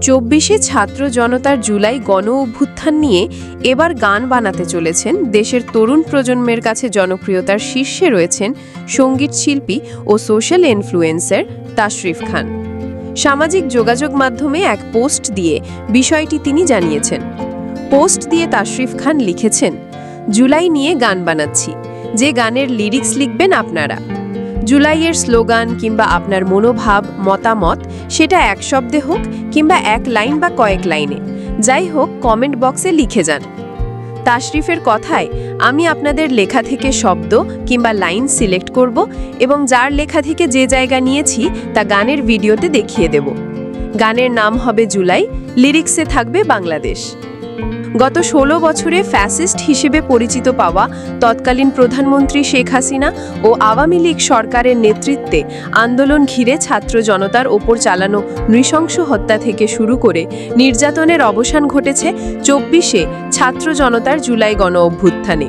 ২৪শে ছাত্র জনতার জুলাই গণ অভ্যুত্থান নিয়ে এবার গান বানাতে চলেছেন দেশের তরুণ প্রজন্মের কাছে জনপ্রিয়তার শীর্ষে রয়েছেন সঙ্গীত শিল্পী ও সোশ্যাল ইনফ্লুয়েন্সার তাশরিফ খান। সামাজিক যোগাযোগ মাধ্যমে এক পোস্ট দিয়ে বিষয়টি তিনি জানিয়েছেন। পোস্ট দিয়ে তাশরিফ খান লিখেছেন, জুলাই নিয়ে গান বানাচ্ছি, যে গানের লিরিক্স লিখবেন আপনারা। জুলাইয়ের স্লোগান কিংবা আপনার মনোভাব মতামত সেটা এক শব্দে হোক কিংবা এক লাইন বা কয়েক লাইনে, যাই হোক কমেন্ট বক্সে লিখে যান। তাশরিফের কথায়, আমি আপনাদের লেখা থেকে শব্দ কিংবা লাইন সিলেক্ট করব এবং যার লেখা থেকে যে জায়গা নিয়েছি তা গানের ভিডিওতে দেখিয়ে দেব। গানের নাম হবে জুলাই, লিরিক্সে থাকবে বাংলাদেশ। গত ১৬ বছরে ফ্যাসিস্ট হিসেবে পরিচিত পাওয়া তৎকালীন প্রধানমন্ত্রী শেখ হাসিনা ও আওয়ামী লীগ সরকারের নেতৃত্বে আন্দোলন ঘিরে ছাত্র জনতার ওপর চালানো নৃশংস হত্যা থেকে শুরু করে নির্যাতনের অবসান ঘটেছে ২৪শে ছাত্র জনতার জুলাই গণ অভ্যুত্থানে।